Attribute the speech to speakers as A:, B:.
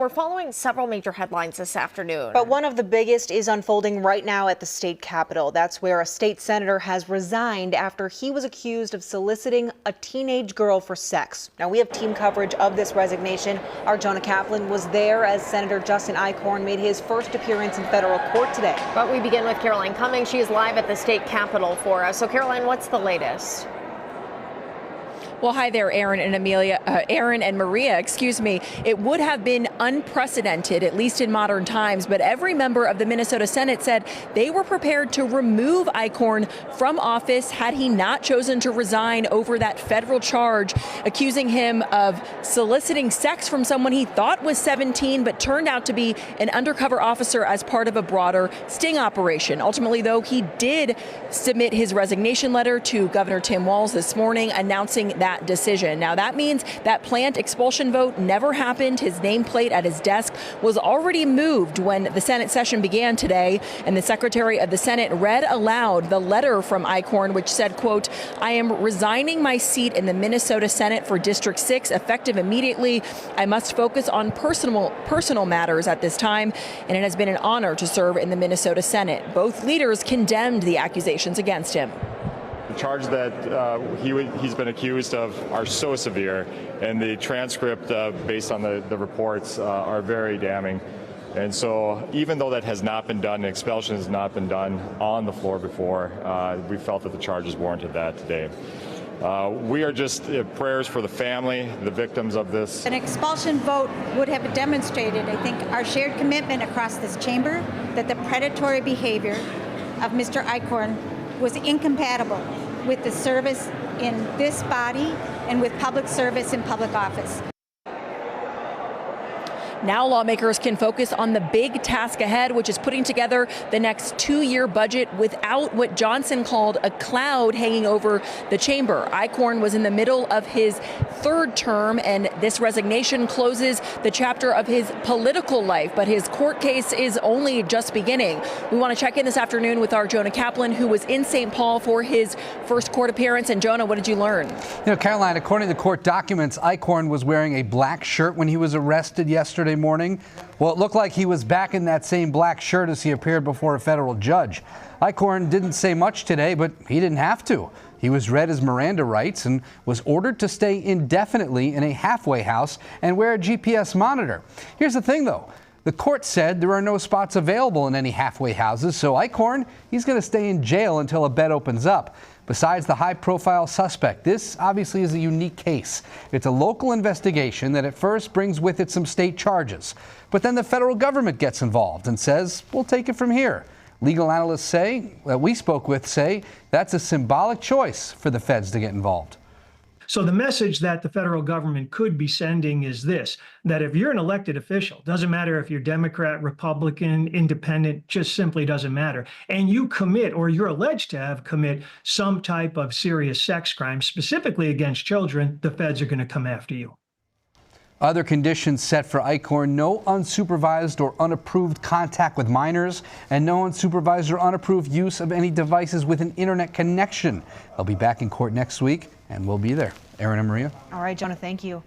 A: We're following several major headlines this afternoon.
B: But one of the biggest is unfolding right now at the state capitol. That's where a state senator has resigned after he was accused of soliciting a teenage girl for sex. Now, we have team coverage of this resignation. Our Jonah Kaplan was there as Senator Justin Eichorn made his first appearance in federal court today.
A: But we begin with Caroline Cummings. She is live at the state capitol for us. So, Caroline, what's the latest?
C: Well, hi there, Aaron and Maria, excuse me. It would have been unprecedented, at least in modern times, but every member of the Minnesota Senate said they were prepared to remove Eichorn from office had he not chosen to resign over that federal charge, accusing him of soliciting sex from someone he thought was 17, but turned out to be an undercover officer as part of a broader sting operation. Ultimately, though, he did submit his resignation letter to Governor Tim Walz this morning, announcing that decision. Now, that means that planned expulsion vote never happened. His nameplate at his desk was already moved when the Senate session began today, and the Secretary of the Senate read aloud the letter from Eichorn, which said, quote, "I am resigning my seat in the Minnesota Senate for District 6 effective immediately. I must focus on personal matters at this time, and it has been an honor to serve in the Minnesota Senate." Both leaders condemned the accusations against him.
D: The charges that he's been accused of are so severe, and the transcript based on the reports are very damning. And so even though that has not been done, expulsion has not been done on the floor before, we felt that the charges warranted that today. We are just prayers for the family, the victims of this.
E: An expulsion vote would have demonstrated, I think, our shared commitment across this chamber that the predatory behavior of Mr. Eichorn was incompatible with the service in this body and with public service in public office.
C: Now lawmakers can focus on the big task ahead, which is putting together the next 2-year budget without what Johnson called a cloud hanging over the chamber. Eichorn was in the middle of his third term, and this resignation closes the chapter of his political life, but his court case is only just beginning. We want to check in this afternoon with our Jonah Kaplan, who was in St. Paul for his first court appearance. And Jonah, what did you learn?
F: You know, Caroline, according to court documents, Eichorn was wearing a black shirt when he was arrested yesterday morning. Well, it looked like he was back in that same black shirt as he appeared before a federal judge. Eichorn didn't say much today, but he didn't have to. He was read his Miranda rights and was ordered to stay indefinitely in a halfway house and wear a GPS monitor. Here's the thing, though. The court said there are no spots available in any halfway houses, so Eichorn, he's going to stay in jail until a bed opens up. Besides the high-profile suspect, this obviously is a unique case. It's a local investigation that at first brings with it some state charges. But then the federal government gets involved and says, we'll take it from here. Legal analysts that we spoke with say that's a symbolic choice for the feds to get involved.
G: So the message that the federal government could be sending is this, that if you're an elected official, doesn't matter if you're Democrat, Republican, independent, just simply doesn't matter, and you commit or you're alleged to have commit some type of serious sex crime, specifically against children, the feds are going to come after you.
F: Other conditions set for Eichorn: no unsupervised or unapproved contact with minors, and no unsupervised or unapproved use of any devices with an internet connection. They'll be back in court next week, and we'll be there. Aaron and Maria.
B: All right, Jonah, thank you.